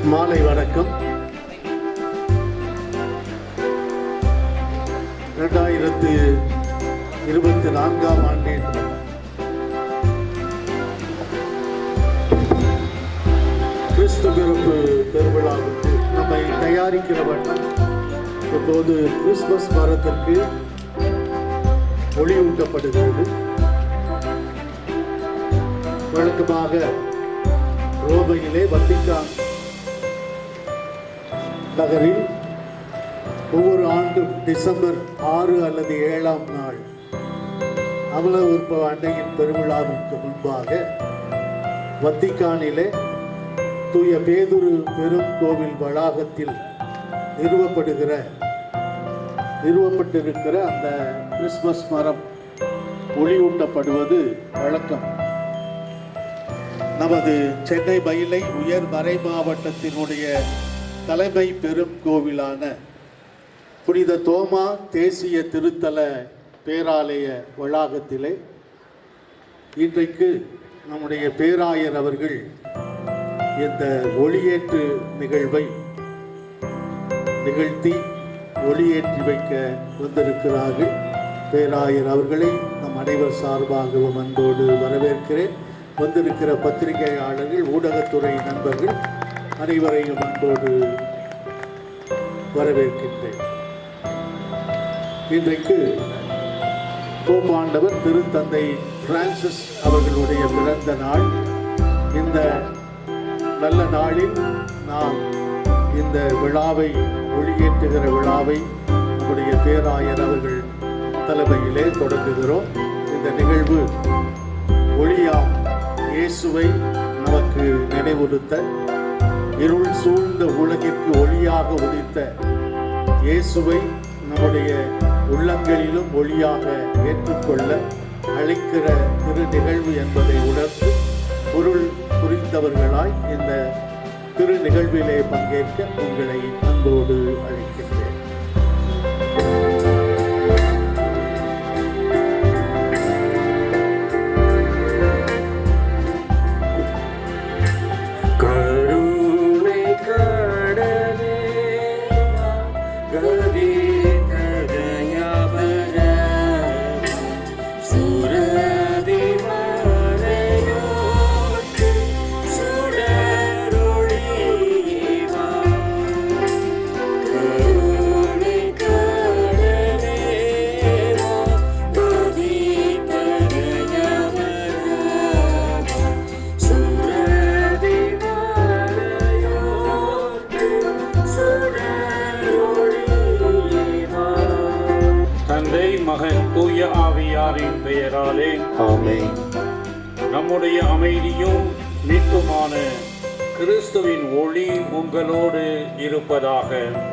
மாலை வணக்கம். 2024 ஆண்டின் கிறிஸ்து பிறப்பு பெருவிழாவுக்கு நம்மை தயாரிக்கிற வண்ணம் இப்போது கிறிஸ்துமஸ் மரத்திற்கு ஒளியூட்டப்படுகிறது. வழக்கமாக ரோமையிலே வத்திக்கான் நகரில் ஒவ்வொரு ஆண்டும் டிசம்பர் 6 அல்லது 7ஆம் நாள் அமல உற்பவ அன்னையின் பெருவிழாவிற்கு முன்பாக வத்திக்கானிலே தூய பேதுரு பெரும் கோவில் வளாகத்தில் நிறுவப்பட்டிருக்கிற அந்த கிறிஸ்துமஸ் மரம் ஒளியூட்டப்படுவது வழக்கம். நமது சென்னை மயிலை உயர் மறை மாவட்டத்தினுடைய தலைமை பெரும் கோவிலான புனித தோமா தேசிய திருத்தல பேராலய வளாகத்திலே இன்றைக்கு நம்முடைய பேராயர் அவர்கள் இந்த ஒளியேற்று நிகழ்வை நிகழ்த்தி ஒளியேற்றி வைக்க வந்திருக்கிறார்கள். பேராயர் அவர்களை நம் அனைவர் சார்பாகவும் அன்போடு வரவேற்கிறேன். வந்திருக்கிற பத்திரிகையாளர்கள், ஊடகத்துறை நண்பர்கள் அனைவரையும் அன்போடு வரவேற்கின்றேன். இன்றைக்கு போப்பாண்டவர் திருத்தந்தை பிரான்சிஸ் அவர்களுடைய பிறந்த நாள். இந்த நல்ல நாளில் நாம் இந்த விழாவை ஒளியேற்றுகிற விழாவை நம்முடைய பேராயர் அவர்கள் தலைமையிலே தொடங்குகிறோம். இந்த நிகழ்வு ஒளியாம் இயேசுவை நமக்கு நினைவுறுத்த, இருள் சூழ்ந்த உலகிற்கு ஒளியாக உதித்த இயேசுவை நம்முடைய உள்ளங்களிலும் ஒளியாக ஏற்றுக்கொள்ள அழைக்கிற திரு நிகழ்வு என்பதை உணர்ந்து பொருள் புரிந்தவர்களாய் இந்த திரு நிகழ்விலே பங்கேற்க உங்களை அன்போடு அழைக்கின்றேன். மகன் தூய ஆவியாரின் பெயராலே ஆமென். நம்முடைய அமைதியும் மீட்புமான கிறிஸ்துவின் ஒளி உங்களோடு இருப்பதாக,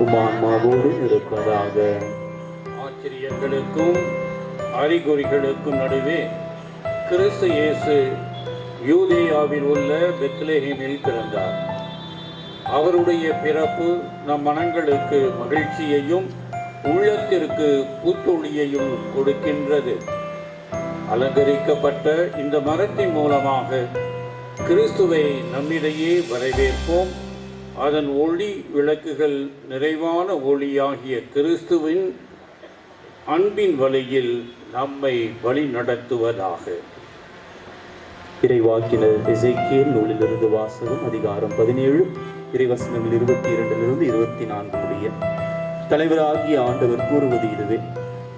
உமான்மாவோடு இருப்பதாக. ஆச்சரியங்களுக்கும் அறிகுறிகளுக்கும் நடுவே கிறிஸ்து இயேசு யூதேயாவில் உள்ள பெத்லெஹேமில் பிறந்தார். அவருடைய பிறப்பு நம் மனங்களுக்கு மகிழ்ச்சியையும் உள்ளத்திற்கு புத்தொழியையும் கொடுக்கின்றது. அலங்கரிக்கப்பட்ட இந்த மரத்தின் மூலமாக கிறிஸ்துவை நம்மிடையே வரவேற்போம். அதன் ஒளி விளக்குகள் நிறைவான ஒளியாகிய கிறிஸ்துவின் அன்பின் வழியில் நம்மை வழி நடத்துவதாக. இறைவாக்கினர் எசேக்கியேல் நூலிலிருந்து வாசகம். அதிகாரம் 17, இறைவசனங்கள் 22 24 முடிய. தலைவராகிய ஆண்டவர் கூறுவது இதுவே: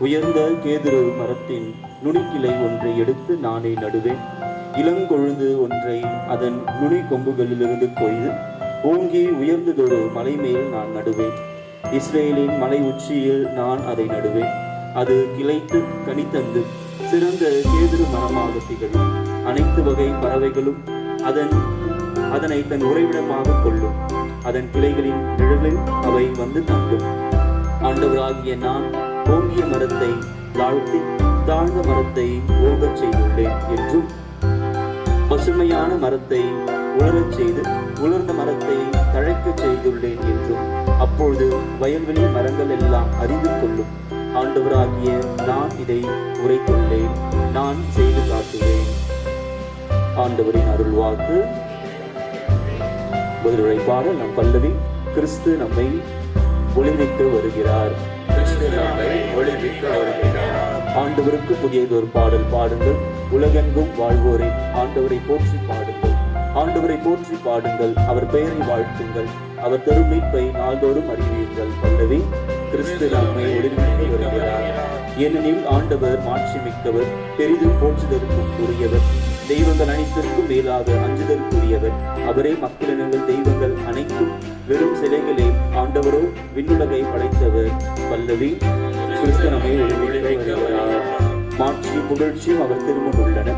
உயர்ந்த கேதுரு மரத்தின் நுனிக்கிளை ஒன்றை எடுத்து நானே நடுவேன். இளங்கொழுந்து ஒன்றை அதன் நுனி கொம்புகளிலிருந்து கொய்து ஓங்கி உயர்ந்ததொரு மலை மேல் நான் நடுவேன். இஸ்ரேலின் மலை உச்சியில் நான் அதை நடுவேன். அது கிளைத்து கனித்தந்து சிறந்த கேதுரு மரமாக திகழும். அனைத்து வகை பறவைகளும் அதனை தன் உறைவிடமாக கொள்ளும். அதன் கிளைகளின் நிழலில் அவை வந்து தங்கும். ஆண்டவராகிய நான் ஓங்கிய மரத்தை தாழ்த்தி தாழ்ந்த மரத்தை ஓகச் செய்துள்ளேன் என்றும், பசுமையான மரத்தை உலரச் செய்து உலர்ந்த மரத்தை தழைக்கச் செய்துள்ளேன் என்றும் அப்பொழுது வயல்வெளி மரங்கள் எல்லாம் அறிந்து கொள்ளும். ஆண்டவராகிய நான் இதை உரைத்துள்ளேன், நான் செய்து காட்டுவேன். ஆண்டவரின் அருள்வாக்கு. பதிலுரை பாடல் நம் பல்லவி. கிறிஸ்து நம்மை ஒளிவிக்க வருகிறார். ஆண்டவருக்கு புதியதொரு பாடல் பாடுங்கள். உலகெங்கும் வாழ்வோரை ஆண்டவரை போற்றி பாடுங்கள். ஆண்டவரை போற்றி பாடுங்கள். அவர் பெயரை வாழ்த்துங்கள். அவர் தரும் மீட்பை நாள்தோறும் அறிவீர்கள். பல்லவி. கிறிஸ்து நம்மை ஒளிவிக்க வருகிறார். ஏனெனில் ஆண்டவர் மாட்சி மிக்கவர், பெரிதும் போற்றுதற்கும் உரியவர், தெய்வங்கள் அனைத்திற்கும் மேலாக அஞ்சுதற்குரியவர். அவரே மக்களினங்கள் தெய்வங்கள் அனைத்தும் வெறும் சிலைகளே, ஆண்டவரோ விண்ணுலகை படைத்தவர். பல்லவி. கிறிஸ்து நம்மை ஒளிவிக்க வருகிறார். மாட்சியும் புகழ்ச்சியும் அவர் திருமுன் உள்ளன.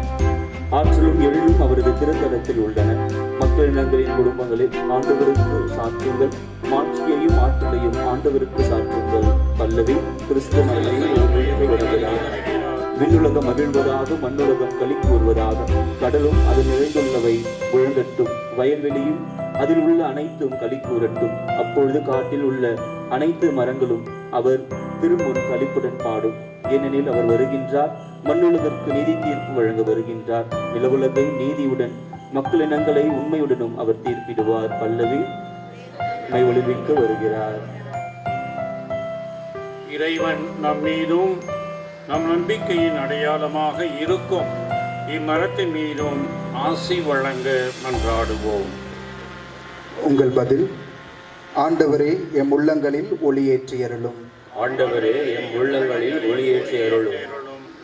ஆற்றலும் எழிலும் அவரது திருத்தலத்தில் உள்ளன. மக்களினங்களின் குடும்பங்களில் ஆண்டவருக்கு சாற்றுங்கள். மாட்சியையும் ஆற்றலையும் ஆண்டவருக்கு சாற்றுங்கள். பல்லவி. கிறிஸ்து நம்மை ஒளிவிக்க வருகிறார். விண்ணுலகம் மகிழ்வதாக, மண்ணுலகம் களி கூறுவதாக. கடலும் அது நிறைந்துள்ளவை முழங்கட்டும், வயல்வெளியும் அதில் உள்ள அனைத்தும் களி கூறட்டும். அப்பொழுது காட்டில் உள்ள அனைத்து மரங்களும் அவர் திருமுன் களிப்புடன் பாடும். ஏனெனில் அவர் வருகின்றார், மண்ணுலகிற்கு நீதி தீர்ப்பு வழங்க வருகின்றார். நிலவுலகை நீதியுடன், மக்களினங்களை உண்மையுடனும் அவர் தீர்ப்பிடுவார். பல்லவி. நம்மை ஒளிவிக்க வருகிறார். இறைவன் நம் மீதும் நம் நம்பிக்கையின் அடையாளமாக இருக்கும் இம்மரத்தின் மீதும் ஆசி வழங்க மன்றாடுவோம். உங்கள் பதில். ஆண்டவரே, எம் உள்ளங்களில் ஒளியேற்றியருளும். ஆண்டவரே, எம் உள்ளங்களில் ஒளியேற்றியருளும்.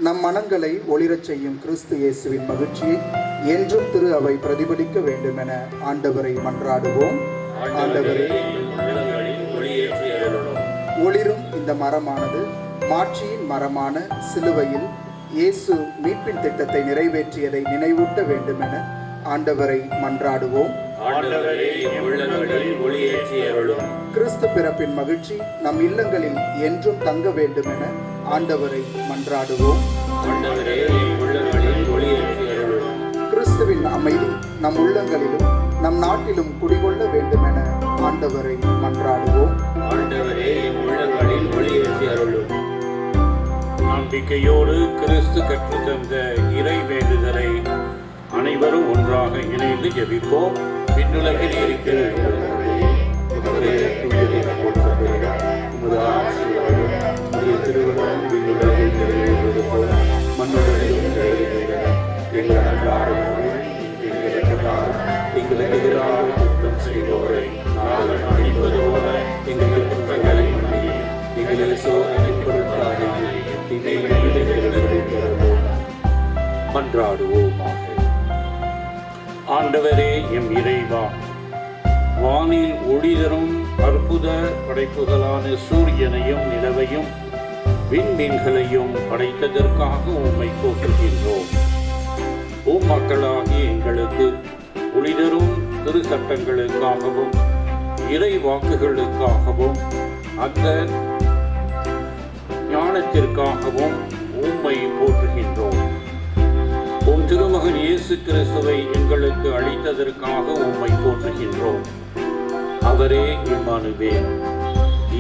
நம் மனங்களை ஒளிரச் செய்யும் கிறிஸ்து இயேசுவின் மகிழ்ச்சியை என்றும் திரு அவை பிரதிபலிக்க வேண்டுமென ஆண்டவரை மன்றாடுவோம். ஆண்டவரே, ஒளிரும் இந்த மரமானது மாட்சியின் மரமான சிலுவையில் இயேசு மீட்பின் திட்டத்தை நிறைவேற்றியதை நினைவூட்ட வேண்டுமென ஆண்டவரை மன்றாடுவோம். கிறிஸ்து பிறப்பின் மகிழ்ச்சி நம் இல்லங்களில் என்றும் தங்க வேண்டுமென ஆண்டவரை மன்றாடுவோம். கிறிஸ்துவின் அமைதி நம் உள்ளங்களிலும் நம் நாட்டிலும் குடிகொள்ள வேண்டுமென ஆண்டவரை மன்றாடுவோம். நம்பிக்கையோடு கிறிஸ்து கற்றுத்தந்த இறை வேண்டுதலை அனைவரும் ஒன்றாக இணைந்து ஜெபிப்போம். விண்ணுலகில் இருக்கிற எங்களுக்கு எதிராக குற்றம் செய்வோரை நாங்கள் அழிப்பது போல எங்கள் குற்றங்களை மன்னியும். எங்களை சோதனைப்படுத்தாதீர்கள், மன்றாடுவோமாக. ஆண்டவரே, எம் இறைவா, வானில் ஒளி தரும் அற்புத படைப்புகளான சூரியனையும் நிலவையும் விண்மீன்களையும் படைத்ததற்காக உம்மை போற்றுகின்றோம். மக்களாகிய எங்களுக்கு ஒளி தரும் திரு சட்டங்களுக்காகவும் இறை வாக்குகளுக்காகவும் அந்த ஞானத்திற்காகவும் உம்மை போற்றுகின்றோம். உம் திருமகன் இயேசு கிறிஸ்துவை எங்களுக்கு அளித்ததற்காக உம்மை போற்றுகின்றோம். அவரே இம்மானுவேல்,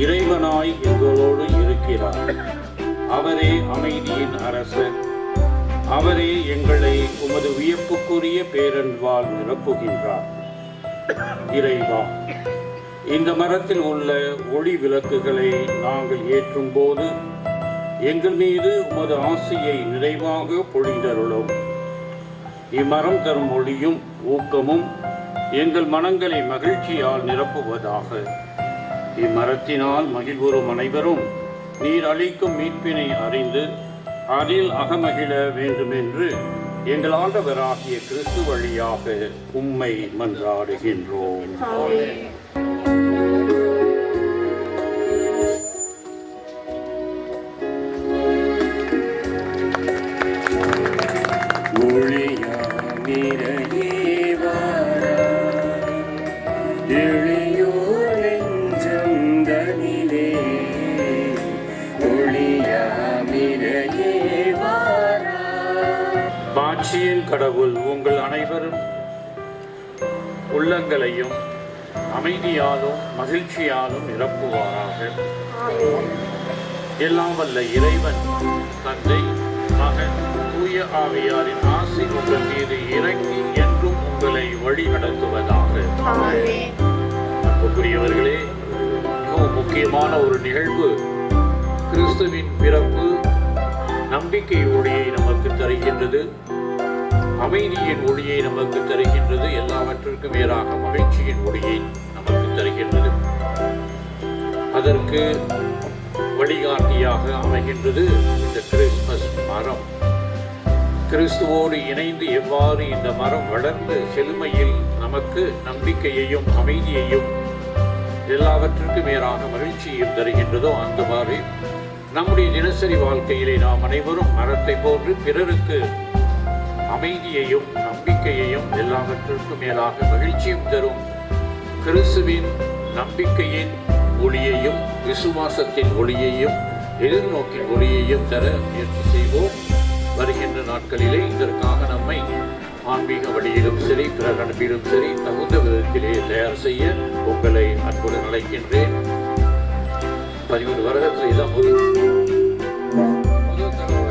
இறைவனாய் எங்களோடு இருக்கிறார். அவரே அமைதியின் அரசர். அவரே எங்களை உமது வியப்புக்குரிய பேரன்பால் நிரப்புகின்றார். இறைவா, இந்த மரத்தில் உள்ள ஒளி விளக்குகளை நாங்கள் ஏற்றும் போது எங்கள் மீது உமது ஆசையை நிறைவாக பொழிந்தருளும். இம்மரம் தரும் ஒளியும் ஊக்கமும் எங்கள் மனங்களை மகிழ்ச்சியால் நிரப்புவதாக. இம்மரத்தினால் மகிழ்வுறும் அனைவரும் நீர் அளிக்கும் மீட்பினை அறிந்து அதில் அகமகிழ வேண்டுமென்று எங்கள் ஆண்டவராகிய கிறிஸ்து வழியாக உம்மை மன்றாடுகின்றோம். மாட்சியின் கடவுள் உங்கள் அனைவரும் உள்ளங்களையும் அமைதியாலும் மகிழ்ச்சியாலும் நிரப்புவாராக. எல்லாம் வல்ல இறைவன் தந்தை, மகன், தூய ஆவியாரின் ஆசி உங்கள் மீது இறங்கி என்றும் உங்களை வழி நடத்துவதாக. அன்புக்குரியவர்களே, மிகவும் முக்கியமான ஒரு நிகழ்வு. கிறிஸ்துவின் பிறப்பு நம்பிக்கை ஒளியை நமக்கு தருகின்றது, அமைதியின் ஒளியை நமக்கு தருகின்றது, எல்லாவற்றிற்கும் மேலாக மகிழ்ச்சியின் ஒளியை நமக்கு தருகின்றது. அதற்கு வழிகாட்டியாக அமைகின்றது இந்த கிறிஸ்துமஸ் மரம். கிறிஸ்துவோடு இணைந்து எவ்வாறு இந்த மரம் வளர்ந்து செழுமையில் நமக்கு நம்பிக்கையையும் அமைதியையும் எல்லாவற்றிற்கும் மேலாக மகிழ்ச்சியையும் தருகின்றதோ, அந்த மாதிரி நம்முடைய தினசரி வாழ்க்கையிலே நாம் அனைவரும் மரத்தை போன்று பிறருக்கு அமைதியையும் நம்பிக்கையையும் எல்லாவற்றிற்கும் மேலாக மகிழ்ச்சியும் தரும் கிறிஸ்துவின் நம்பிக்கையின் ஒளியையும் விசுவாசத்தின் ஒளியையும் எதிர்நோக்கின் ஒளியையும் தர முயற்சி செய்வோம். வருகின்ற நாட்களிலே இதற்காக நம்மை ஆன்மீக வழியிலும் சரி, பிறர் அனுப்பிலும் சரி, தகுந்த விதத்திலே தயார் செய்ய உங்களை அன்புடன் அழைக்கின்றேன். 13 வருடத்தில் இதான் முதல் தடவை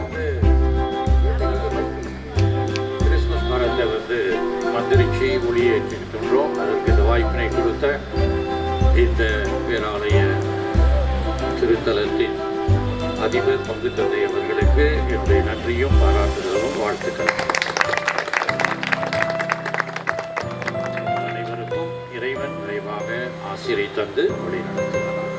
கிறிஸ்துமஸ் மரத்தை மந்திரிச்சு ஒளியேற்றிருக்கின்றோம். அதற்கு இந்த வாய்ப்பினை கொடுத்த இந்த பேராலய திருத்தலத்தின் அதிபர் பங்கு தந்தை அவர்களுக்கு என்னுடைய நன்றியும் பாராட்டுதலும் வாழ்த்துக்கள். அனைவருக்கும் இறைவன் விரைவாக ஆசிரியை தந்து வழி நடத்துகிறார்.